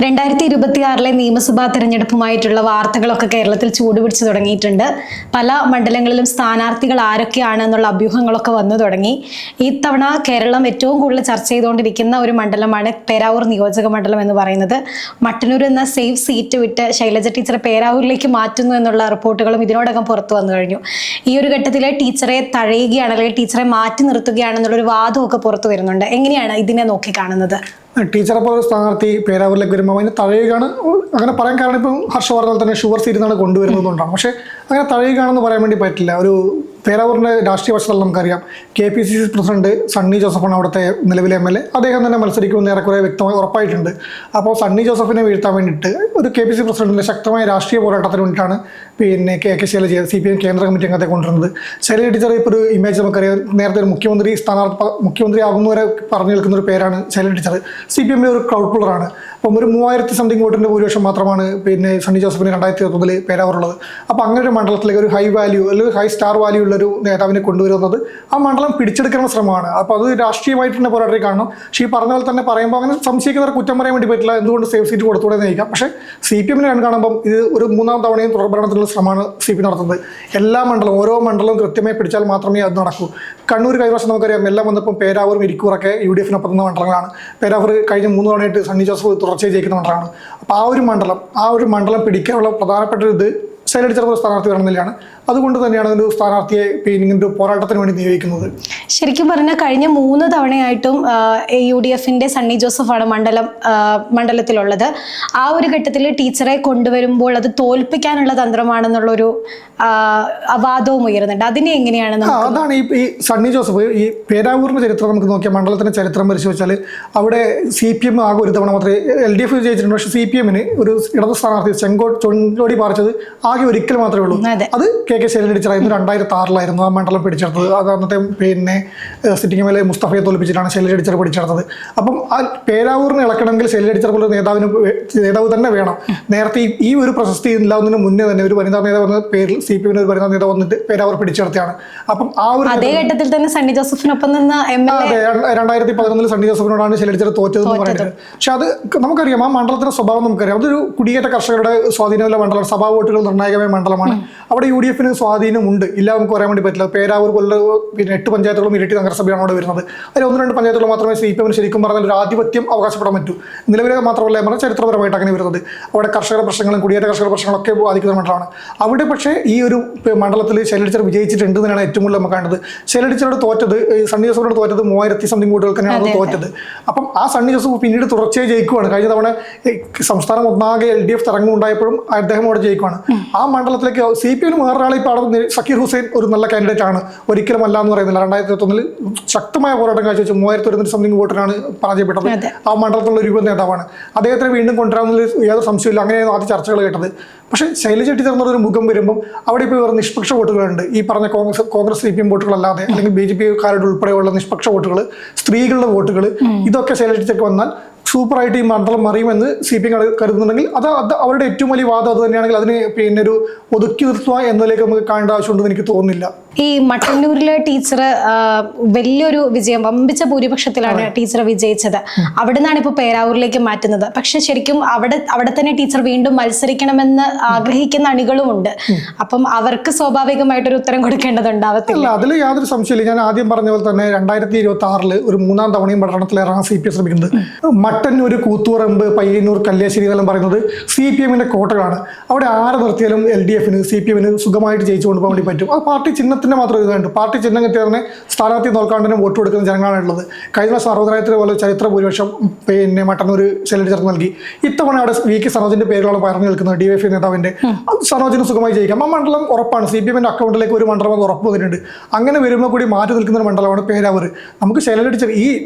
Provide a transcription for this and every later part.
2026 നിയമസഭാ തെരഞ്ഞെടുപ്പുമായിട്ടുള്ള വാർത്തകളൊക്കെ കേരളത്തിൽ ചൂടുപിടിച്ചു തുടങ്ങിയിട്ടുണ്ട്. പല മണ്ഡലങ്ങളിലും സ്ഥാനാർത്ഥികൾ ആരൊക്കെയാണെന്നുള്ള അഭ്യൂഹങ്ങളൊക്കെ വന്നു തുടങ്ങി. ഇത്തവണ കേരളം ഏറ്റവും കൂടുതൽ ചർച്ച ചെയ്തുകൊണ്ടിരിക്കുന്ന ഒരു മണ്ഡലമാണ് പേരാവൂർ നിയോജക മണ്ഡലം എന്ന് പറയുന്നത്. മട്ടന്നൂർ എന്ന സേഫ് സീറ്റ് വിട്ട് ശൈലജ ടീച്ചറെ പേരാവൂരിലേക്ക് മാറ്റുന്നു എന്നുള്ള റിപ്പോർട്ടുകളും ഇതിനോടകം പുറത്തു വന്നു കഴിഞ്ഞു. ഈ ഒരു ഘട്ടത്തിൽ ടീച്ചറെ തഴയുകയാണ് അല്ലെങ്കിൽ ടീച്ചറെ മാറ്റി നിർത്തുകയാണെന്നുള്ളൊരു വാദമൊക്കെ പുറത്തു വരുന്നുണ്ട്. എങ്ങനെയാണ് ഇതിനെ നോക്കിക്കാണുന്നത്? ടീച്ചറെ പോലെ സ്ഥാനാർത്ഥി പേരാവൂരിലേക്ക് വരുമ്പോൾ അതിന് തഴയുകയാണ് അങ്ങനെ പറയാൻ കാരണം ഇപ്പം ഹർഷവർദ്ധൻ തന്നെ ഷുഗർ സീരിയലാണ് കൊണ്ടുവരുന്നതുകൊണ്ടാണ്. പക്ഷേ അങ്ങനെ തഴയുകയാണെന്ന് പറയാൻ വേണ്ടി പറ്റില്ല. ഒരു പേരാവൂരിൻ്റെ രാഷ്ട്രീയ വശത്തിൽ നമുക്കറിയാം, KPCC പ്രസിഡന്റ് സണ്ണി ജോസഫാണ് അവിടുത്തെ നിലവിലെ MLA. അദ്ദേഹം തന്നെ മത്സരിക്കുമെന്ന് ഏറെക്കുറെ വ്യക്തമായി ഉറപ്പായിട്ടുണ്ട്. അപ്പോൾ സണ്ണി ജോസഫിനെ വീഴ്ത്താൻ വേണ്ടിയിട്ട് ഒരു KPCC പ്രസിഡന്റിൻ്റെ ശക്തമായ രാഷ്ട്രീയ പോരാട്ടത്തിന് വേണ്ടിയിട്ടാണ് KK ശൈലജ CPM കേന്ദ്ര കമ്മിറ്റി അംഗത്തെ കൊണ്ടുവരുന്നത്. ശൈലജ ടീച്ചർ ഇപ്പോൾ ഒരു ഇമേജ് നമുക്കറിയാം, നേരത്തെ ഒരു മുഖ്യമന്ത്രി ആകുന്നവരെ പറഞ്ഞു നിൽക്കുന്ന ഒരു പേരാണ് ശൈലജ ടീച്ചർ. CPM ഒരു ക്രൗഡ് പുള്ളറാണ്. അപ്പം ഒരു 3000 സംതിങ് വോട്ടിൻ്റെ ഭൂരിപക്ഷം മാത്രമാണ് സണ്ണി ജോസഫിന് 2020 പേരാവൂറുള്ളത്. അപ്പോൾ അങ്ങനെ ഒരു മണ്ഡലത്തിലേക്ക് ഒരു ഹൈ വാല്യൂ അല്ലെങ്കിൽ ഹൈ സ്റ്റാർ വാല്യൂ ഉള്ളൊരു നേതാവിനെ കൊണ്ടുവരുന്നത് ആ മണ്ഡലം പിടിച്ചെടുക്കാനുള്ള ശ്രമമാണ്. അപ്പോൾ അത് രാഷ്ട്രീയമായിട്ട് തന്നെ പോരാട്ടി കാണണം. പക്ഷേ ഈ പറഞ്ഞ പോലെ തന്നെ പറയുമ്പോൾ അങ്ങനെ സംശയിക്കുന്നവരെ കുറ്റം പറയാൻ വേണ്ടി പറ്റില്ല. എന്തുകൊണ്ട് സേഫ് സീറ്റ് കൊടുത്തുകൂടെ നയിക്കാം. പക്ഷേ CPM കാണുമ്പം ഇത് ഒരു 3ാം തവണയും തുടർഭരണത്തിനുള്ള ശ്രമമാണ് CPM നടത്തുന്നത്. എല്ലാ മണ്ഡലവും ഓരോ മണ്ഡലവും കൃത്യമായി പിടിച്ചാൽ മാത്രമേ അത് നടക്കൂ. കണ്ണൂർ കഴിഞ്ഞ വർഷം നമുക്കറിയാം, എല്ലാം വന്നപ്പോൾ പേരാവൂർ ഇരിക്കൂറൊക്കെ UDF-നൊപ്പം മണ്ഡലങ്ങളാണ്. പേരാവൂർ കഴിഞ്ഞ 3 തവണയായിട്ട് സണ്ണി ജോസഫ് തുടർച്ചയായി ജയിക്കുന്ന മണ്ഡലമാണ്. അപ്പോൾ ആ ഒരു മണ്ഡലം പിടിക്കാനുള്ള പ്രധാനപ്പെട്ട ഒരു ശൈലജ ടീച്ചർ സ്ഥാനാർത്ഥി വരണമെന്നില്ലാണ്. അതുകൊണ്ട് തന്നെയാണ് ഒരു സ്ഥാനാർത്ഥിയെ ഇങ്ങനൊരു പോരാട്ടത്തിന് വേണ്ടി നിയോഗിക്കുന്നത്. ശരിക്കും പറഞ്ഞാൽ കഴിഞ്ഞ 3 തവണയായിട്ടും UDF-ന്റെ സണ്ണി ജോസഫാണ് മണ്ഡലത്തിലുള്ളത്. ആ ഒരു ഘട്ടത്തിൽ ടീച്ചറെ കൊണ്ടുവരുമ്പോൾ അത് തോൽപ്പിക്കാനുള്ള തന്ത്രമാണെന്നുള്ളൊരു വാദവും ഉയരുന്നുണ്ട്. അതിനെ എങ്ങനെയാണ്? അതാണ് ഈ സണ്ണി ജോസഫ് ഈ പേരാവൂരിന്റെ ചരിത്രം നമുക്ക് നോക്കിയാൽ, മണ്ഡലത്തിന്റെ ചരിത്രം പരിശോധിച്ചാൽ അവിടെ CPM ആകെ ഒരു തവണ മാത്രമേ LDF ജയിച്ചിട്ടുണ്ട്. പക്ഷേ CPM-ന് ഒരു ഇടത് സ്ഥാനാർത്ഥി ചെങ്കോടി പാറിച്ചത് ആകെ ഒരിക്കൽ മാത്രമേ ഉള്ളൂ. അത് KK ശൈലജ ടീച്ചറായിരുന്നു. 2006 ആ മണ്ഡലം പിടിച്ചെടുത്തത്. അത് അന്നത്തെ സിറ്റിംഗ് MLA മുസ്തഫയെ തോൽപ്പിച്ചിട്ടാണ് ശൈലജ ടീച്ചർ പിടിച്ചെടുത്തത്. അപ്പം ആ പേരാവൂരിനെ ഇളക്കണമെങ്കിൽ ശൈലജ ടീച്ചർ പോലെ നേതാവ് തന്നെ വേണം. നേരത്തെ ഈ ഒരു പ്രശസ്തി ഇല്ലാവുന്നതിന് മുന്നേ തന്നെ ഒരു വനിതാ നേതാവ് എന്ന പേരിൽ CPM-ന് ഒരു വനിതാ നേതാവ് വന്നിട്ട് പേരാവൂർ പിടിച്ചെടുത്തതാണ്. അപ്പം ആ ഒരു അതേ ഘട്ടത്തിൽ തന്നെ സണ്ണി ജോസഫിനൊപ്പം നിന്ന് 2011 സണ്ണി ജോസഫിനോടാണ് ശൈലജ ടീച്ചർ തോറ്റതെന്ന് പറയുന്നത്. പക്ഷെ അത് നമുക്കറിയാം, ആ മണ്ഡലത്തിന്റെ സ്വഭാവം നമുക്കറിയാം. അതൊരു കുടിയേറ്റ കർഷകരുടെ സ്വാധീനമുള്ള മണ്ഡലം, സഭാ വോട്ടുകൾ നിർണായകമായ മണ്ഡലമാണ്. അവിടെ UDF-ന് സ്വാധീനമുണ്ട്, ഇല്ല നമുക്ക് പറയാൻ വേണ്ടി പറ്റില്ല. പേരാവൂർ പോലെ 8 പഞ്ചായത്തുകളും ഇരിട്ടി നഗരസഭയാണ് അവിടെ വരുന്നത്. അതിൽ 1-2 പഞ്ചായത്തുകൾ മാത്രമേ CPM-ന് ശരിക്കും പറഞ്ഞാൽ ഒരു ആധിപത്യം അവകാശപ്പെടാൻ പറ്റൂ. നിലവിലെ മാത്രമല്ല, ചരിത്രപരമായിട്ട് അങ്ങനെ വരുന്നത്. അവിടെ കർഷക പ്രശ്നങ്ങളും കുടിയേറ്റ കർഷക പ്രശ്നങ്ങളൊക്കെ ബാധിക്കുന്ന മണ്ഡലമാണ്. അവിടെ പക്ഷേ ഈ ഒരു മണ്ഡലത്തിൽ ശൈലജ ടീച്ചർ വിജയിച്ചിട്ടുണ്ട് എന്നാണ് ഏറ്റവും കൂടുതൽ നമുക്ക് കാണുന്നത്. ശൈലജ ടീച്ചറോട് തോറ്റത്, സണ്ണി ജോസഫിനോട് തോറ്റത് 3000 സംതിങ് വോട്ടുകൾ തന്നെയാണ് തോറ്റത്. അപ്പം ആ സണ്ണി ജോസഫ് പിന്നീട് തുടർച്ചയായി ജയിക്കുവാണ്. കഴിഞ്ഞ തവണ സംസ്ഥാനം ഒന്നാകെ LDF തരംഗമുണ്ടായപ്പോഴും അദ്ദേഹം അവിടെ ജയിക്കുവാണ്. ആ മണ്ഡലത്തിലേക്ക് CPM-ന് വേറൊരാളെ ഇപ്പോൾ അവിടെ സക്കീർ ഹുസൈൻ ഒരു നല്ല കാൻഡിഡേറ്റ് ആണ്, ഒരിക്കലും അല്ല എന്ന് പറയുന്നില്ല. 2021 ശക്തമായ പോരാട്ടം കാഴ്ചവെച്ച് 3000 സംതിങ് വോട്ടിനാണ് പരാജയപ്പെട്ടത്. ആ മണ്ഡലത്തിലുള്ള ഒരു യുവ നേതാവാണ്. അദ്ദേഹത്തിന് വീണ്ടും കൊണ്ടുവരാമെന്നൊരു യാതൊരു സംശയമില്ല. അങ്ങനെയായിരുന്നു ആദ്യ ചർച്ചകൾ കേട്ടത്. പക്ഷേ ശൈലജ ടീച്ചർ എന്നൊരു മുഖം വരുമ്പം അവിടെ ഇപ്പോൾ വേറെ നിഷ്പക്ഷ വോട്ടുകളുണ്ട്. ഈ പറഞ്ഞ കോൺഗ്രസ് CPM വോട്ടുകളല്ലാതെ, അല്ലെങ്കിൽ BJP-കാരുടെ ഉൾപ്പെടെയുള്ള നിഷ്പക്ഷ വോട്ടുകൾ, സ്ത്രീകളുടെ വോട്ടുകൾ, ഇതൊക്കെ ശൈലജ ടീച്ചർക്ക് വന്നാൽ സൂപ്പറായിട്ട് ഈ മണ്ഡലം മറിയുമെന്ന് CPM കരുതുന്നുണ്ടെങ്കിൽ അത് അവരുടെ ഏറ്റവും വലിയ വാദം അത് തന്നെയാണെങ്കിൽ അതിന് ഒരു ഒതുക്കി നിർത്തുക എന്നതിലേക്ക് നമുക്ക് കാണേണ്ട ആവശ്യമുണ്ടെന്ന് എനിക്ക് തോന്നുന്നില്ല. ഈ മട്ടന്നൂരിലെ ടീച്ചർ വലിയൊരു വിജയം, വമ്പിച്ച ഭൂരിപക്ഷത്തിലാണ് ടീച്ചർ വിജയിച്ചത്. അവിടെ നിന്നാണ് ഇപ്പോൾ പേരാവൂരിലേക്ക് മാറ്റുന്നത്. പക്ഷെ ശരിക്കും അവിടെ തന്നെ ടീച്ചർ വീണ്ടും മത്സരിക്കണമെന്ന് ആഗ്രഹിക്കുന്ന അണികളുമുണ്ട്. അപ്പം അവർക്ക് സ്വാഭാവികമായിട്ടൊരു ഉത്തരം കൊടുക്കേണ്ടതുണ്ടാവത്തില്ല. അതിൽ യാതൊരു സംശയമില്ല. ഞാൻ ആദ്യം പറഞ്ഞ പോലെ തന്നെ 2026 ഒരു 3ാം തവണയും ഭരണത്തിലേറാൻ CPM ശ്രമിക്കുന്നത്. മട്ടന്നൂർ, കൂത്തുപറമ്പ്, പയ്യന്നൂർ, കല്യാശ്ശേരി എന്നെല്ലാം പറയുന്നത് CPM-ന്റെ കോട്ടകളാണ്. അവിടെ ആരെ നിർത്തിയാലും LDF-ന് CPM-ന് സുഖമായിട്ട് ജയിച്ചു കൊണ്ടുപോകാൻ വേണ്ടി പറ്റും. ആ പാർട്ടി ചിഹ്നത്തിന്റെ മാത്രം ഇതുണ്ട്. പാർട്ടി ചിഹ്നം കിട്ടിയതിനെ സ്ഥാനാർത്ഥി നോക്കാണ്ടിനും വോട്ട് കൊടുക്കുന്ന ജനങ്ങളാണ് ഉള്ളത്. കഴിഞ്ഞ വർഷം 60,000 പോലെ ചരിത്ര ഭൂരിപക്ഷം മട്ടന്നൂർ ശൈലജ ടീച്ചർ നൽകി. ഇത്തവണ അവിടെ VK സനോജിന്റെ പേരുകളാണ് പറഞ്ഞു നിൽക്കുന്നത്, DYFI നേതാവിന്റെ. സനോജിന് സുഖമായി ജയിക്കാം. ആ മണ്ഡലം ഉറപ്പാണ്. CPM-ന്റെ അക്കൗണ്ടിലേക്ക് ഒരു മണ്ഡലം അത് ഉറപ്പ് വന്നിട്ടുണ്ട്. അങ്ങനെ വരുമ്പോൾ കൂടി മാറ്റി നിൽക്കുന്ന ഒരു മണ്ഡലമാണ് പേരാവൂർ. നമുക്ക് ശൈലജ ടീച്ചർ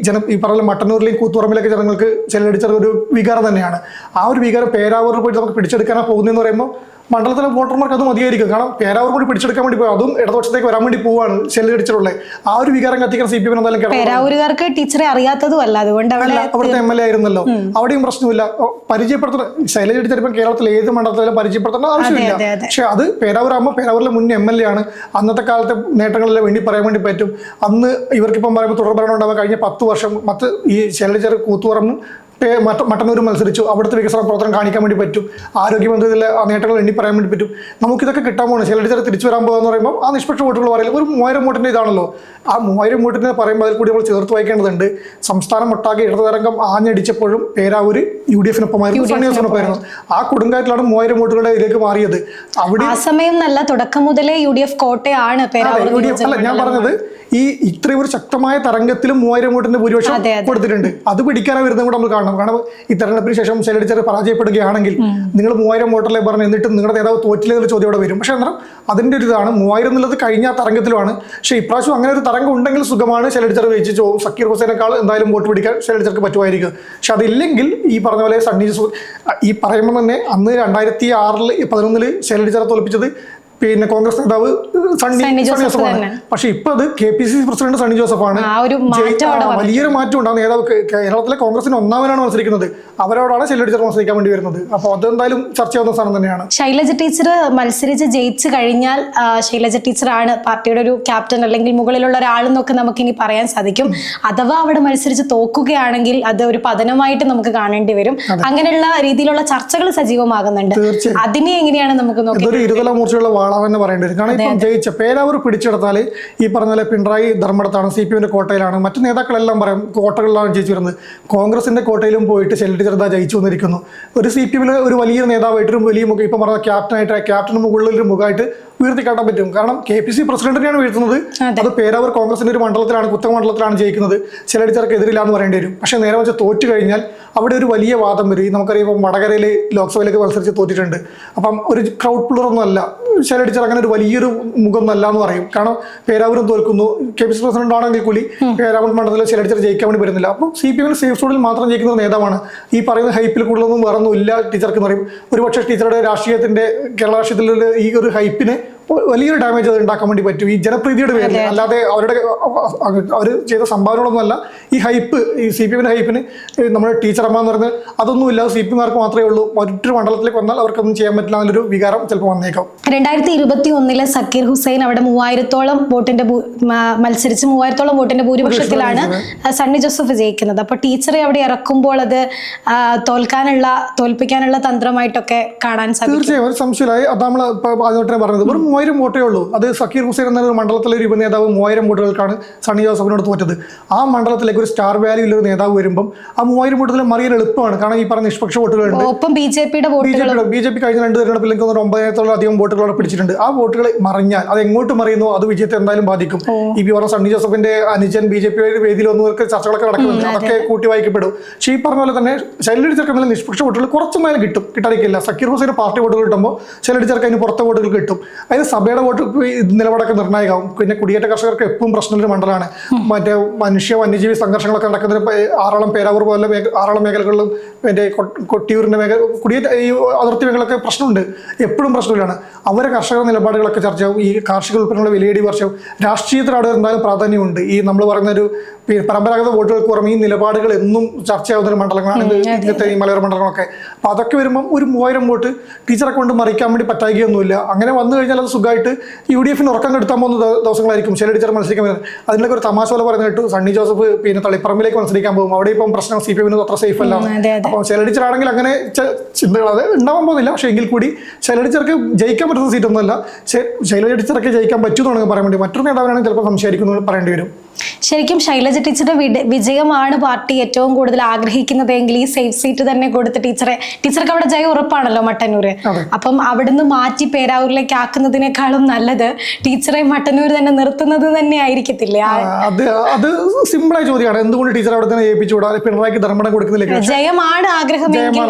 ഈ പറഞ്ഞ മട്ടന്നൂരിലെയും കൂത്തുപറമ്പിലേക്ക് ജനങ്ങൾക്ക് ശൈലജ ടീച്ചർ ഒരു വികാരം തന്നെയാണ്. ആ ഒരു വികാരം പേരാവൂരിൽ പോയിട്ട് നമുക്ക് പിടിച്ചെടുക്കാനാണ് പോകുന്നതെന്ന് പറയുമ്പോൾ മണ്ഡലത്തിലെ വോട്ടർമാർക്ക് അത് മതിയായിരിക്കും. കാരണം പേരാവൂർ കൂടി പിടിച്ചെടുക്കാൻ വേണ്ടി പോയി, അതും ഇടതുപക്ഷത്തേക്ക് വരാൻ വേണ്ടി പോവാണ് ശൈലജ ടീച്ചറുള്ളത്. ആ ഒരു വികാരം കത്തിക്കാൻ CPM എന്തായാലും പേരാവൂരുകാർക്ക് ടീച്ചറെ അറിയാത്തതും അല്ല, അതുകൊണ്ട് അവിടുത്തെ MLA ആയിരുന്നല്ലോ. അവിടെയും പ്രശ്നമില്ല. പരിചയപ്പെടുത്തുന്ന ശൈലജ ടീച്ചർ ഇപ്പം കേരളത്തിൽ ഏത് മണ്ഡലത്തിലും പരിചയപ്പെടുത്തേണ്ട ആവശ്യമില്ല. പക്ഷെ അത് പേരാവൂരാകുമ്പോൾ പേരാവൂരിലെ മുൻ MLA ആണ്. അന്നത്തെ കാലത്തെ നേട്ടങ്ങളെല്ലാം വേണ്ടി പറയാൻ വേണ്ടി പറ്റും. അന്ന് ഇവർക്കിപ്പം പറയുമ്പോൾ തുടർഭരണം ഉണ്ടാവാൻ കഴിഞ്ഞ 10 വർഷം ഈ ശൈലജ കൂത്തുപറമ്പും മട്ടന്നൂർ മത്സരിച്ചു, അവിടുത്തെ വികസന പ്രവർത്തനം കാണിക്കാൻ വേണ്ടി പറ്റും, ആരോഗ്യമന്ത്രിയിലെ ആ നേട്ടങ്ങൾ എണ്ണി പറയാൻ വേണ്ടി പറ്റും. നമുക്കിതൊക്കെ കിട്ടാൻ പോകുന്നത് ശൈലജ തിരിച്ചു വരാൻ പോകുകയെന്ന് പറയുമ്പോൾ ആ നിഷ്പക്ഷ വോട്ടുകൾ പറയില്ല, ഒരു 3000 വോട്ടിൻ്റെ ഇതാണല്ലോ. ആ 3000 വോട്ടിനെ പറയുമ്പോൾ അതിൽ കൂടി നമ്മൾ ചേർത്ത് വായിക്കേണ്ടതുണ്ട്. സംസ്ഥാനം ഒട്ടാകെ ഇടതുതരംഗം ആഞ്ഞടിച്ചപ്പോഴും പേരാവൂര് UDF-നൊപ്പമായിരുന്നു, സണ്ണി ജോസഫിനൊപ്പമായിരുന്നു. ആ കൊടുങ്കാറ്റിലാണ് 3000 വോട്ടുകളുടെ ഇതിലേക്ക് മാറിയത്. അവിടെ ആ സമയം നല്ല തുടക്കം മുതലേ UDF കോട്ടയാണ് UDF അല്ല ഞാൻ പറഞ്ഞത്, ഈ ഇത്രയും ഒരു ശക്തമായ തരംഗത്തിലും 3000 വോട്ടിന്റെ ഭൂരിപക്ഷം കൊടുത്തിട്ടുണ്ട്. അത് പിടിക്കാനാണ് വരുന്നത് കൂടെ നമ്മൾ കാണണം. കാരണം ഈ തെരഞ്ഞെടുപ്പിന് ശേഷം ശൈലജ പരാജയപ്പെടുകയാണെങ്കിൽ നിങ്ങൾ 3000 വോട്ടല്ലേ പറഞ്ഞ് എന്നിട്ട് നിങ്ങളുടെ നേതാവ് തോറ്റില്ല എന്നൊരു ചോദ്യം ഇവിടെ വരും. പക്ഷെ എന്നാൽ അതിന്റെ ഒരു ഇതാണ് 3000 എന്നുള്ളത് കഴിഞ്ഞ തരംഗത്തിലുമാണ്. പക്ഷെ ഇപ്രാവശ്യം അങ്ങനെ ഒരു തരംഗം ഉണ്ടെങ്കിൽ സുഖമാണ്. ശൈലജ ജയിച്ചു സക്കീർ ഹുസൈനേക്കാൾ എന്തായാലും വോട്ട് പിടിക്കാൻ ശൈലജക്ക് പറ്റുമായിരിക്കും. പക്ഷെ അതില്ലെങ്കിൽ ഈ പറഞ്ഞ പോലെ സണ്ണി ജോസഫ് ഈ പറയുമ്പോൾ തന്നെ അന്ന് 2011 ശൈലജ തോൽപ്പിച്ചത് പിന്നെ കോൺഗ്രസ് നേതാവ് സണ്ണി ജോസഫാണ്. പക്ഷെ ഇപ്പൊ അത് KPCC പ്രസിഡന്റ് സണ്ണി ജോസഫാണ്. വലിയൊരു മാറ്റം ഉണ്ട്. ആ നേതാവ് കേരളത്തിലെ കോൺഗ്രസിന് ഒന്നാമനാണ് മത്സരിക്കുന്നത്, അവരോടാണ് ശൈലജ മത്സരിക്കാൻ വേണ്ടി വരുന്നത്. അപ്പോൾ അതെന്തായാലും ചർച്ചയാവുന്ന സാധനം തന്നെയാണ്. ശൈലജ ടീച്ചർ മത്സരിച്ച് ജയിച്ചു കഴിഞ്ഞാൽ ശൈലജ ടീച്ചറാണ് പാർട്ടിയുടെ ഒരു ക്യാപ്റ്റൻ അല്ലെങ്കിൽ മുകളിലുള്ള ഒരാളെന്നൊക്കെ നമുക്ക് ഇനി പറയാൻ സാധിക്കും. അഥവാ അവിടെ മത്സരിച്ച് തോക്കുകയാണെങ്കിൽ അത് ഒരു പതനമായിട്ട് നമുക്ക് കാണേണ്ടി വരും. അങ്ങനെയുള്ള രീതിയിലുള്ള ചർച്ചകൾ സജീവമാകുന്നുണ്ട്. അതിനെ എങ്ങനെയാണ് നമുക്ക് നോക്കുന്നത്? ഇരുതല മൂർച്ചയുള്ള വാളാവെന്ന് പറയേണ്ടി വരും. കാരണം ഇപ്പം ജയിച്ച പേരാവൂർ പിടിച്ചെടുത്താൽ ഈ പറഞ്ഞ പോലെ പിണറായി ധർമ്മടത്താണ്, CPM-ന്റെ കോട്ടയിലാണ്, മറ്റു നേതാക്കളെല്ലാം പറയും കോട്ടകളിലാണ് ജയിച്ചു വരുന്നത്. കോൺഗ്രസിന്റെ കോട്ടയിലും പോയിട്ട് ശൈലജ ജയിച്ചു വന്നിരിക്കുന്നു. ഒരു CPM-ലെ ഒരു വലിയ നേതാവായിട്ട് ഒരു വലിയ മുഖം ഇപ്പം പറഞ്ഞ ക്യാപ്റ്റന് മുകളിൽ ഒരു മുഖമായിട്ട് ഉയർത്തിക്കാട്ടാൻ പറ്റും. കാരണം KPCC പ്രസിഡന്റിനെയാണ് വീഴ്ത്തുന്നത്. അത് പേരാവൂർ കോൺഗ്രസിന്റെ ഒരു മണ്ഡലത്തിലാണ്, കുത്തക മണ്ഡലത്തിലാണ് ജയിക്കുന്നത്. ശൈലജക്ക് എതിരില്ലാന്ന് പറയേണ്ടി വരും. പക്ഷെ നേരെ വെച്ച് തോറ്റു കഴിഞ്ഞാൽ അവിടെ ഒരു വലിയ വാദം വരും. നമുക്കറിയാം വടകരയിൽ ലോക്സഭയിലേക്ക് മത്സരിച്ച് തോറ്റിട്ടുണ്ട്. അപ്പം ഒരു ക്രൗഡ് പുള്ളറൊന്നും അല്ല ശൈലജ, അങ്ങനെ ഒരു വലിയൊരു മുഖം അല്ല എന്ന് പറയും. കാരണം പേരാവൂരും തോൽക്കുന്നു, KPCC പ്രസിഡന്റ് ആണെങ്കിൽ കൂടി പേരാവൂർ മണ്ഡലത്തിൽ ശൈലജ ജയിക്കാൻ വേണ്ടി വരുന്നില്ല. അപ്പം CPM സേഫ് സോണിൽ മാത്രം ജയിക്കുന്ന നേതാവാണ്. ഈ പറയുന്ന ഹൈപ്പിൽ കൂടുതലൊന്നും വേറൊന്നും ഇല്ല ടീച്ചർക്ക് എന്ന് പറയും. ഒരുപക്ഷെ ടീച്ചറുടെ രാഷ്ട്രീയത്തിന്റെ കേരള രാഷ്ട്രീയത്തിൽ ഈ ഒരു ഹൈപ്പിന് വലിയൊരു ഡാമേജ് അത് ഉണ്ടാക്കാൻ വേണ്ടി പറ്റും ഈ ജനപ്രീതിയുടെ പേരിൽ. അല്ലാതെ അവർ ചെയ്ത സംഭാവനകളൊന്നും അല്ല. ഈ ഹൈപ്പ്, ഈ CPM-ന്റെ ഹൈപ്പിന് നമ്മുടെ ടീച്ചറമ്മ എന്ന് പറയുന്നത് അതൊന്നും ഇല്ലാതെ CPM-മാർക്ക് മാത്രമേ ഉള്ളൂ. മറ്റൊരു മണ്ഡലത്തിലേക്ക് വന്നാൽ അവർക്കൊന്നും ചെയ്യാൻ പറ്റില്ല എന്നൊരു വികാരം ചിലപ്പോൾ വന്നേക്കാം. 2021 സക്കീർ ഹുസൈൻ അവിടെ 3000-ഓളം വോട്ടിന്റെ മത്സരിച്ച് 3000-ഓളം വോട്ടിന്റെ ഭൂരിപക്ഷത്തിലാണ് സണ്ണി ജോസഫ് ജയിക്കുന്നത്. അപ്പൊ ടീച്ചറെ അവിടെ ഇറക്കുമ്പോൾ അത് തോൽപ്പിക്കാനുള്ള തന്ത്രമായിട്ടൊക്കെ കാണാൻ സാധിക്കും. തീർച്ചയായും ഒരു സംശയമായി. അത് നമ്മൾ അതുകൊണ്ടാണ് പറഞ്ഞത്. വെറും 3000 വോട്ടേ ഉള്ളൂ. അത് സക്കീർ ഹുസൈൻ എന്ന മണ്ഡലത്തിലെ ഒരു ഉപനേതാവ് 3000 വോട്ടുകൾക്കാണ് സണ്ണി ജോസഫിനോട് തോറ്റത്. ആ മണ്ഡലത്തിലേക്ക് ഒരു സ്റ്റാർ വാല്യൂ ഉള്ള ഒരു നേതാവ് വരുമ്പോൾ ആ 3000 വോട്ടുകൾ മറിയാൻ എളുപ്പമാണ്. കാരണം ഈ പറഞ്ഞ നിഷ്പക്ഷ വോട്ടുകളുണ്ട്. BJP കഴിഞ്ഞ 2 തെരഞ്ഞെടുപ്പിലേക്ക് 9000-ഓളം വോട്ടുകളോടെ പിടിച്ചിട്ടുണ്ട്. ആ വോട്ടുകൾ മറിഞ്ഞാൽ അത് എങ്ങോട്ട് മറിയുന്നു അത് വിജയത്തെ എന്തായാലും ബാധിക്കും. ഈ പറഞ്ഞ സണ്ണി ജോസഫിന്റെ അനുജൻ BJP വേദിയിൽ ഒന്നൊക്കെ ചർച്ചകളൊക്കെ നടക്കുന്നുണ്ട്. അതൊക്കെ കൂട്ടി വായിക്കപ്പെടും. പക്ഷേ ഈ പറഞ്ഞ പോലെ തന്നെ ശൈലജ ചേർക്കുന്ന നിഷ്പക്ഷ വോട്ടുകൾ കുറച്ചൊന്നാലും കിട്ടും, കിട്ടാതിരിക്കില്ല. സക്കീർ ഹുസൈന് പാർട്ടി വോട്ടുകൾ കിട്ടുമ്പോൾ ശൈലജ ചേർക്ക് അതിന് പുറത്തെ വോട്ടുകൾ കിട്ടും. അതിന് സഭയുടെ വോട്ട് നിലപാടൊക്കെ നിർണായകമാവും. പിന്നെ കുടിയേറ്റ കർഷകർക്ക് എപ്പോഴും പ്രശ്നമുള്ളൊരു മണ്ഡലമാണ്. മറ്റേ വന്യജീവി സംഘർഷങ്ങളൊക്കെ നടക്കുന്ന ആറളം പേരാവൂർ പോലെ ആറളം മേഖലകളിലും മറ്റേ കൊട്ടിയൂരിന്റെ കുടിയേറ്റ ഈ അതിർത്തി മേഖലകളൊക്കെ പ്രശ്നമുണ്ട്, എപ്പോഴും പ്രശ്നമില്ലാണ്. അവരെ കർഷക നിലപാടുകളൊക്കെ ചർച്ചയാവും. ഈ കാർഷിക ഉൽപ്പന്നങ്ങളുടെ വിലയിടി വർഷവും രാഷ്ട്രീയത്തിൽ അവിടെ എന്തായാലും പ്രാധാന്യമുണ്ട്. ഈ നമ്മൾ പറയുന്ന ഒരു പരമ്പരാഗത വോട്ടുകൾക്ക് പുറമെ ഈ നിലപാടുകൾ എന്നും ചർച്ചയാവുന്ന ഒരു മണ്ഡലങ്ങളാണ് ഇന്നത്തെ ഈ മലയോര മണ്ഡലങ്ങളൊക്കെ. അപ്പോൾ അതൊക്കെ വരുമ്പം ഒരു 3000 വോട്ട് ടീച്ചറെ കൊണ്ട് മറിക്കാൻ വേണ്ടി പറ്റായികയൊന്നുമില്ല. അങ്ങനെ വന്നു കഴിഞ്ഞാൽ അത് സുഖമായിട്ട് UDF-ന് ഉറക്കം കെടുത്താൻ പോകുന്ന ദിവസങ്ങളായിരിക്കും ശൈലജ മത്സരിക്കാൻ വരുന്നത്. അതിനൊക്കെ ഒരു തമാശ പോലെ പറയുന്നത് കേട്ടു, സണ്ണി ജോസഫ് പിന്നെ തളിപ്പറമ്പിലേക്ക് മത്സരിക്കാൻ പോകും. അവിടെ ഇപ്പം പ്രശ്നം CPM-ന് അത്ര സേഫ് അല്ല. അപ്പോൾ ശൈലജ ആണെങ്കിൽ അങ്ങനെ ചിന്തകൾ അത് ഉണ്ടാവാൻ പോകുന്നില്ല. പക്ഷേ എങ്കിൽ കൂടി ശൈലജക്ക് ജയിക്കാൻ പറ്റുന്ന സീറ്റൊന്നുമല്ല. ശൈലജക്ക് ജയിക്കാൻ പറ്റുമെന്നാണെങ്കിൽ പറയാൻ വേണ്ടി മറ്റൊരു നേതാവിനാണെങ്കിൽ ചിലപ്പോൾ സംശയിക്കുന്നു പറയേണ്ടി വരും. ശരിക്കും ശൈലജ ടീച്ചറുടെ വിജയമാണ് പാർട്ടി ഏറ്റവും കൂടുതൽ ആഗ്രഹിക്കുന്നതെങ്കിൽ ഈ സേഫ് സീറ്റ് തന്നെ കൊടുത്ത് ടീച്ചർക്ക് അവിടെ ജയം ഉറപ്പാണല്ലോ മട്ടന്നൂര്. അപ്പം അവിടുന്ന് മാറ്റി പേരാവൂരിലേക്ക് ആക്കുന്നതിനേക്കാളും നല്ലത് ടീച്ചറെ മട്ടന്നൂർ തന്നെ നിർത്തുന്നത് തന്നെ ആയിരിക്കത്തില്ലേ? അത് സിമ്പിളായ ചോദ്യമാണ്. എന്തുകൊണ്ട് ടീച്ചർ അവിടെ തന്നെ ഏൽപ്പിച്ചുകൂടാ? പിണറായിക്ക് ധർമ്മടം കൊടുക്കുന്നില്ല. ജയമാണ് ആഗ്രഹമെങ്കിൽ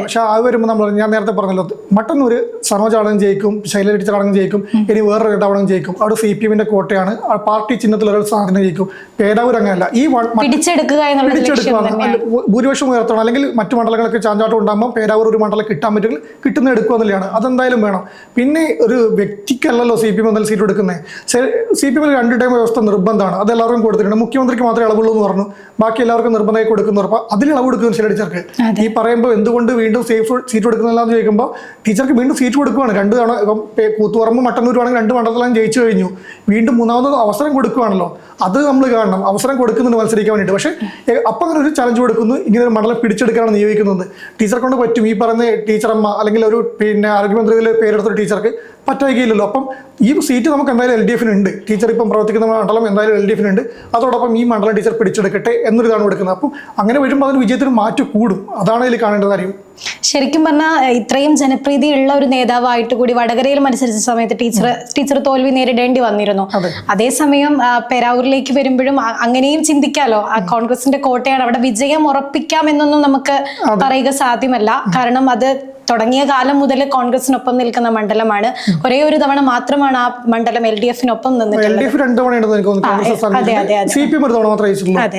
പക്ഷെ അത് വരുമ്പോൾ ഞാൻ നേരത്തെ പറഞ്ഞല്ലോ, മട്ടന്നൂര് സനോജാണെങ്കിലും ജയിക്കും, ശൈലജ ടീച്ചറാണെങ്കിലും ജയിക്കും, ഇനി വേറൊരു നേതാവാണെങ്കിലും ജയിക്കും. അവിടെ CPM-ന്റെ കോട്ടയാണ്. പാർട്ടി ചിഹ്നത്തിൽ ഒരാൾ സാധനം ജയിക്കും. പേരാവൂർ അങ്ങനെയല്ല. ഈ പിടിച്ചെടുക്കുക ഭൂരിപക്ഷം ഉയർത്തണം. അല്ലെങ്കിൽ മറ്റു മണ്ഡലങ്ങളൊക്കെ ചാഞ്ചാട്ടം ഉണ്ടാകുമ്പോൾ പേരാവൂർ ഒരു മണ്ഡലം കിട്ടാൻ പറ്റുമെങ്കിൽ കിട്ടുന്ന എടുക്കുക എന്നുള്ളതാണ്. അതെന്തായാലും വേണം. പിന്നെ ഒരു വ്യക്തിക്കല്ലല്ലോ CPM എന്നാലും സീറ്റ് എടുക്കുന്നത്. CPM-ൽ 2 ടൈം വ്യവസ്ഥ നിർബന്ധമാണ്. അത് എല്ലാവർക്കും കൊടുത്തിട്ടുണ്ട്. മുഖ്യമന്ത്രിക്ക് മാത്രമേ ഇളവുള്ളൂ എന്ന് പറഞ്ഞു, ബാക്കി എല്ലാവർക്കും നിർബന്ധമായി കൊടുക്കുന്നു. ഉറപ്പാണ് അതിൽ ഇളവ് കൊടുക്കുന്നു ശൈലജക്ക്. ഈ പറയുമ്പോൾ എന്തുകൊണ്ട് വീണ്ടും സേഫ് സീറ്റ് കൊടുക്കുന്നില്ലെന്ന് ചോദിക്കുമ്പോൾ ടീച്ചർക്ക് വീണ്ടും സീറ്റ് കൊടുക്കുകയാണ്. 2 തവണ ഇപ്പം കൂത്തുപറമ്പ് മട്ടന്നൂർ ആണെങ്കിൽ 2 മണ്ഡലത്തിലും ജയിച്ചു കഴിഞ്ഞു. വീണ്ടും 3ാമത് അവസരം കൊടുക്കുകയാണല്ലോ, അത് നമ്മൾ കാണണം. അവസരം കൊടുക്കുന്നുണ്ട് മത്സരിക്കാൻ വേണ്ടിയിട്ട്. പക്ഷേ അപ്പം അങ്ങനെ ഒരു ചലഞ്ച് കൊടുക്കുന്നു, ഇങ്ങനെ ഒരു മണ്ഡലം പിടിച്ചെടുക്കാനാണ് നിയോഗിക്കുന്നത്. ടീച്ചറെ കൊണ്ട് പറ്റും. ഈ പറയുന്ന ടീച്ചറമ്മ അല്ലെങ്കിൽ ഒരു ആരോഗ്യമന്ത്രിയിലെ പേരെടുത്തൊരു ടീച്ചർക്ക് പറ്റായികയില്ലല്ലോ. അപ്പം ഈ സീറ്റ് നമുക്ക് എന്തായാലും LDF ഉണ്ട്. ടീച്ചർ ഇപ്പം പ്രവർത്തിക്കുന്ന മണ്ഡലം എന്തായാലും LDF ഉണ്ട്. അതോടൊപ്പം ഈ മണ്ഡലം ടീച്ചർ പിടിച്ചെടുക്കട്ടെ എന്നൊരിതാണ് കൊടുക്കുന്നത്. അപ്പം അങ്ങനെ വരുമ്പോൾ അതിന് വിജയത്തിന് മാറ്റി കൂടും. അതാണ് ഇതിൽ കാണേണ്ട കാര്യം. ശരിക്കും പറഞ്ഞാൽ ഇത്രയും ജനപ്രീതിയുള്ള ഒരു നേതാവായിട്ട് കൂടി വടകരയിൽ മത്സരിച്ച സമയത്ത് ടീച്ചർ തോൽവി നേരിടേണ്ടി വന്നിരുന്നു. അതേസമയം പേരാവൂരിലേക്ക് വരുമ്പോഴും അങ്ങനെയും ചിന്തിക്കാലോ. കോൺഗ്രസിന്റെ കോട്ടയാണ്, അവിടെ വിജയം ഉറപ്പിക്കാം എന്നൊന്നും നമുക്ക് പറയുക സാധ്യമല്ല. കാരണം അത് തുടങ്ങിയ കാലം മുതൽ കോൺഗ്രസിനൊപ്പം നിൽക്കുന്ന മണ്ഡലമാണ്. ഒരേ ഒരു തവണ മാത്രമാണ് ആ മണ്ഡലം LDF-നൊപ്പം നിന്നിട്ടുള്ളത്. അതെ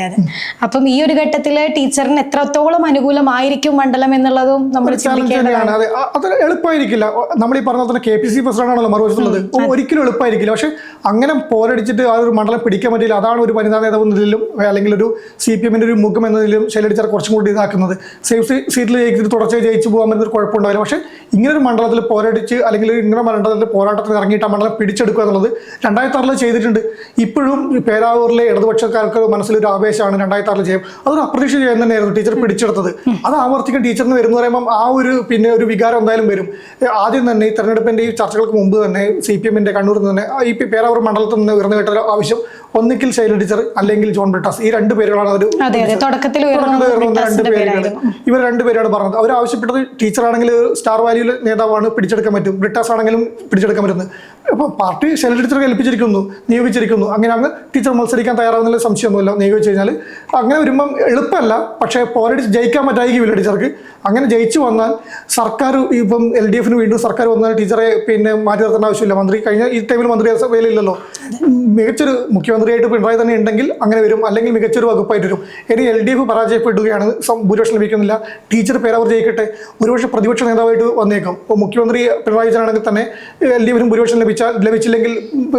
അതെ. അപ്പം ഈ ഒരു ഘട്ടത്തില് ടീച്ചറിന് എത്രത്തോളം അനുകൂലമായിരിക്കും മണ്ഡലം എന്നുള്ളതും നമ്മൾ ചിന്തിക്കേണ്ടതാണ്. അത് എളുപ്പമായിരിക്കില്ല. നമ്മൾ ഈ പറഞ്ഞ തന്നെ KPC പ്രസിഡന്റ് ആണല്ലോ മറുവശത്തുള്ളത്. ഒരിക്കലും എളുപ്പമായിരിക്കില്ല. പക്ഷെ അങ്ങനെ പോരടിച്ചിട്ട് ആ ഒരു മണ്ഡലം പിടിക്കാൻ പറ്റില്ല. അതാണ് ഒരു വനിതാ നേതാവ് എന്നതിലും അല്ലെങ്കിൽ ഒരു CPM-ന്റെ ഒരു മുഖം എന്നതിലും ശൈലജ ടീച്ചർ കുറച്ചും കൂടി ഇതാക്കുന്നത്. സേഫ് സീറ്റിൽ ജയിച്ചിട്ട് തുടർച്ചയായി ജയിച്ചു പോകാൻ പറ്റുന്ന കുഴപ്പമുണ്ടാവില്ല. പക്ഷേ ഇങ്ങനെ ഒരു മണ്ഡലത്തിൽ പോരടിച്ച് അല്ലെങ്കിൽ ഇങ്ങനെ മണ്ഡലത്തിൽ പോരാട്ടത്തിന് ഇറങ്ങിയിട്ട് ആ മണ്ഡലം പിടിച്ചെടുക്കുക എന്നുള്ളത് 2006 ചെയ്തിട്ടുണ്ട്. ഇപ്പോഴും പേരാവൂരിലെ ഇടതുപക്ഷക്കാർക്ക് മനസ്സിലൊരു ആവേശമാണ് 2006 ചെയ്യും. അതൊരു അപ്രതീക്ഷിത ജയം തന്നെയായിരുന്നു ടീച്ചർ പിടിച്ചെടുത്തത്. അത് ആവർത്തിക്കാൻ ടീച്ചറിന് വരുന്ന പറയുമ്പം ആ ഒരു ഒരു വികാരം എന്തായാലും വരും. ആദ്യം തന്നെ ഈ തെരഞ്ഞെടുപ്പിന്റെ ഈ ചർച്ചകൾക്ക് മുമ്പ് തന്നെ CPM-ന്റെ കണ്ണൂരിൽ നിന്ന് തന്നെ ഈ പേരാവൂർ മണ്ഡലത്തിൽ നിന്ന് ഉയർന്നു കേട്ട ആവശ്യം ഒന്നിക്കിൽ ശൈലജ ടീച്ചർ അല്ലെങ്കിൽ ജോൺ ബ്രിട്ടാസ്, ഈ രണ്ട് പേരുകളാണ് തുടക്കത്തിൽ ഇവർ രണ്ടുപേരാണ് പറഞ്ഞത്. അവർ ആവശ്യപ്പെട്ടത് ടീച്ചറാണെങ്കിൽ സ്റ്റാർ വാല്യൂല് നേതാവാണ്, പിടിച്ചെടുക്കാൻ പറ്റും. ബ്രിട്ടാസ് ആണെങ്കിലും പിടിച്ചെടുക്കാൻ പറ്റുന്നത്. അപ്പോൾ പാർട്ടി ശൈലജ ടീച്ചറെ നിയോഗിച്ചിരിക്കുന്നു. അങ്ങനെ അങ്ങ് ടീച്ചർ മത്സരിക്കാൻ തയ്യാറാവുന്ന സംശയമൊന്നുമില്ല. നിയോഗിച്ചു കഴിഞ്ഞാൽ അങ്ങനെ വരുമ്പം എളുപ്പമല്ല. പക്ഷേ പോരടിച്ച് ജയിക്കാൻ പറ്റായിരിക്കില്ല ടീച്ചർക്ക്. അങ്ങനെ ജയിച്ചു വന്നാൽ സർക്കാർ ഇപ്പം LDF-ന് വീണ്ടും സർക്കാർ വന്നാൽ ടീച്ചറെ മാറ്റി നിർത്തേണ്ട ആവശ്യമില്ല. മന്ത്രി കഴിഞ്ഞ ഈ ടൈമിൽ മന്ത്രിസഭയിലില്ലല്ലോ. മികച്ചൊരു മുഖ്യമന്ത്രിയായിട്ട് പിണറായി തന്നെ ഉണ്ടെങ്കിൽ അങ്ങനെ വരും, അല്ലെങ്കിൽ മികച്ചൊരു വകുപ്പായിട്ട് വരും. ഇനി LDF പരാജയപ്പെടുകയാണ്, ഭൂരിപക്ഷം ലഭിക്കുന്നില്ല, ടീച്ചർ പേരാവൂർ ജയിക്കട്ടെ, ഒരുപക്ഷെ പ്രതിപക്ഷ നേതാവായിട്ട് വന്നേക്കും. ഇപ്പോൾ മുഖ്യമന്ത്രി പിണറായി വിജയനാണെങ്കിൽ തന്നെ LDF-ന് ഭൂരിപക്ഷം ലഭിച്ചില്ലെങ്കിൽ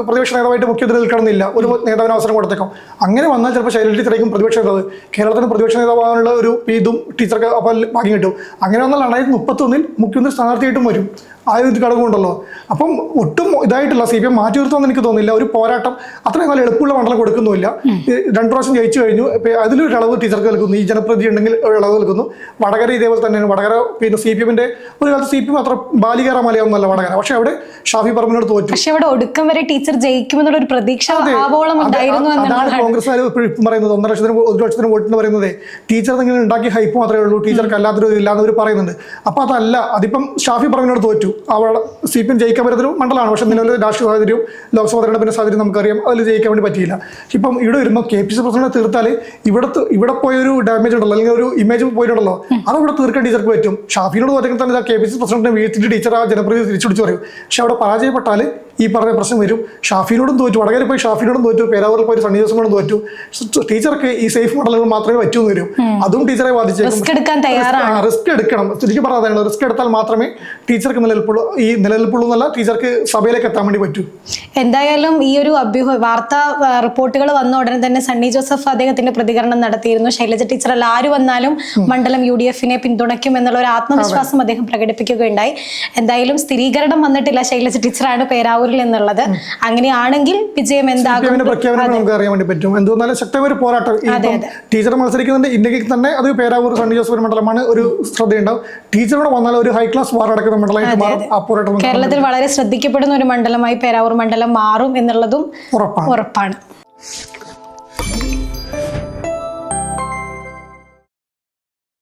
പ്രതിപക്ഷ നേതാവായിട്ട് മുഖ്യമന്ത്രി നിൽക്കണമെന്നില്ല, ഒരു നേതാവിന് അവസരം കൊടുത്തേക്കും. അങ്ങനെ വന്നാൽ ചിലപ്പോൾ ശൈലജ ടീച്ചറായിരിക്കും പ്രതിപക്ഷ നേതാവ്. കേരളത്തിന് പ്രതിപക്ഷ നേതാവാനുള്ള ഒരു ഇതും ടീച്ചർക്ക് അപ്പോൾ ഭാഗ്യം കിട്ടും. അങ്ങനെ വന്നാൽ 2031 മുഖ്യമന്ത്രി സ്ഥാനാർത്ഥിയായിട്ടും വരും. ആ ഒരു ഘടകമുണ്ടല്ലോ. അപ്പം ഒട്ടും ഇതായിട്ടില്ല CPM മാറ്റി നിർത്തുമെന്ന് എനിക്ക് തോന്നുന്നില്ല. ഒരു പോരാട്ടം അത്രയും നല്ല എളുപ്പമുള്ള മണ്ഡലം കൊടുക്കുന്നില്ല. 2 പ്രാവശ്യം ജയിച്ചു കഴിഞ്ഞു. അതിലൊരു ഇളവ് ടീച്ചർക്ക് നൽകുന്നു. ഈ ജനപ്രതി ഉണ്ടെങ്കിൽ ഇളവ് നൽകുന്നു. വടകര ഇതേപോലെ തന്നെയാണ്. വടകര CPM-ന്റെ ഒരു കാലത്ത് CPM അത്ര ബാലികേറ മലയൊന്നുമല്ല വടകര. പക്ഷെ അവിടെ ഷാഫി പറമ്പിനോട് തോറ്റു. പക്ഷെ അവിടെ ഒടുക്കം വരെ ടീച്ചർ ജയിക്കുമെന്നുള്ള ഒരു പ്രതീക്ഷ ഉണ്ടായിരുന്നു. അതാണ് കോൺഗ്രസ്സുകാർ ഇപ്പം പറയുന്നത്. 1 ലക്ഷത്തിന് വോട്ടിന് പറയുന്നത് ടീച്ചർ നിങ്ങൾ ഉണ്ടാക്കിയ ഹൈപ്പ് മാത്രമേ ഉള്ളൂ, ടീച്ചർക്ക് അല്ലാത്തൊരു ഇല്ലാന്ന് അവർ പറയുന്നുണ്ട്. അപ്പൊ അതല്ല, അതിപ്പം ഷാഫി പറമ്പിനോട് തോറ്റു. അവിടെ CPM ജയിക്കാൻ പറ്റുന്നൊരു മണ്ഡലമാണ്. പക്ഷെ നിലവിലെ രാഷ്ട്രീയ സാഹചര്യവും ലോക്സഭാ തെരഞ്ഞെടുപ്പിന്റെ സാഹചര്യം നമുക്കറിയാം. അതിൽ ജയിക്കാൻ വേണ്ടി പറ്റിയില്ല. ഇപ്പം ഇവിടെ വരുമ്പോൾ KPC പ്രസിഡന്റ് തീർത്താൽ ഇവിടെ പോയൊരു ഡാമേജ് ഉണ്ടല്ലോ, അല്ലെങ്കിൽ ഒരു ഇമേജ് പോയിട്ടുണ്ടല്ലോ, അതവിടെ തീർക്കാൻ ടീച്ചർക്ക് പറ്റും. ഷാഫിനോട് തോറ്റെങ്കിൽ തന്നെ KPC പ്രസിഡന്റിനെ വീഴ്ത്തിട്ട് ടീച്ചർ ആ ജനപ്രതി തിരിച്ചുപിടിച്ച് പറയും. പക്ഷെ അവിടെ പരാജയപ്പെട്ടാൽ ഈ പറഞ്ഞ പ്രശ്നം വരും. ഷാഫിനോടും തോറ്റു, വടകര പോയി ഷാഫിനോടും തോറ്റു, പേരാവൂരിൽ പോയി സണ്ണി ജോസഫിനോടും തോറ്റു. ടീച്ചർക്ക് ഈ സേഫ് മണ്ഡലങ്ങൾ മാത്രമേ പറ്റൂ എന്ന് വരും. അതും ടീച്ചറെ ബാധിച്ചേക്കും. റിസ്ക് എടുക്കണം. ശരിക്കും പറഞ്ഞാൽ റിസ്ക് എടുത്താൽ മാത്രമേ ടീച്ചർക്ക് നിലനിൽപ്പുള്ളൂ എന്നല്ല, ടീച്ചർക്ക് സഭയിലേക്ക് എത്താൻ വേണ്ടി പറ്റൂ. എന്തായാലും ഈ ഒരു വാർത്താ റിപ്പോർട്ടുകൾ വന്ന ഉടനെ തന്നെ സണ്ണി ജോസഫ് അദ്ദേഹത്തിന്റെ പ്രതികരണം നടത്തിയിരുന്നു. ശൈലജ ടീച്ചർ അല്ല ആര് വന്നാലും മണ്ഡലം UDF-നെ പിന്തുണയ്ക്കും എന്നുള്ള ഒരു ആത്മവിശ്വാസം അദ്ദേഹം പ്രകടിപ്പിക്കുകയുണ്ടായി. എന്തായാലും സ്ഥിരീകരണം വന്നിട്ടില്ല ശൈലജ ടീച്ചറാണ് പേരാവൂരിൽ എന്നുള്ളത്. അങ്ങനെയാണെങ്കിൽ വിജയം എന്താകും പ്രഖ്യാപനം നമുക്ക് അറിയാൻ വേണ്ടി പറ്റും. എന്തുവന്നാലും ശക്തമായ ഒരു പോരാട്ടം. ടീച്ചർ മത്സരിക്കുന്നുണ്ട് ഇന്ത്യക്ക് തന്നെ. അത് പേരാവൂർ സണ്ണി ജോസഫ് മണ്ഡലമാണ്. ഒരു ശ്രദ്ധയുണ്ടാവും. ടീച്ചറോട് വന്നാൽ ഒരു ഹൈ ക്ലാസ് വാർ നടക്കുന്ന മണ്ഡലമായിട്ട് മാറും. ആ പോരാട്ടം കേരളത്തിൽ വളരെ ശ്രദ്ധിക്കപ്പെടുന്ന ഒരു മണ്ഡലമായി പേരാവൂർ മണ്ഡലം മാറും എന്നുള്ളതും ഉറപ്പാണ്.